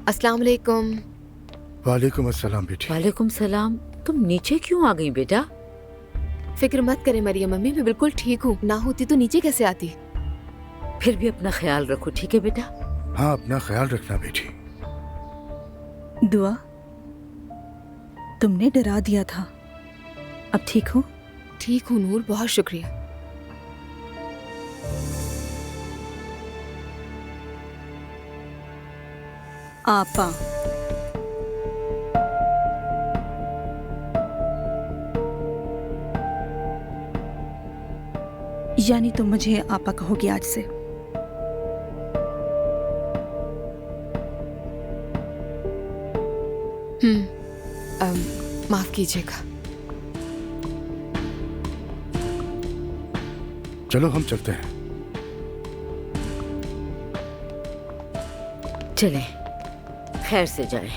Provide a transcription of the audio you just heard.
अस्सलाम वालेकुम। वालेकुम अस्सलाम बेटी। वालेकुम सलाम। तुम नीचे क्यों आ गई बेटा? फिक्र मत करें मरियम अम्मी, मैं बिल्कुल ठीक हूँ। ना होती तो नीचे कैसे आती। फिर भी अपना ख्याल रखो, ठीक है बेटा? हाँ, अपना ख्याल रखना बेटी। दुआ, तुमने डरा दिया था। अब ठीक हो? ठीक हूँ नूर, बहुत शुक्रिया। आपा, यानी तुम मुझे आपा कहोगी आज से? माफ कीजिएगा। चलो हम चलते हैं। चलें, खैर से जाएं।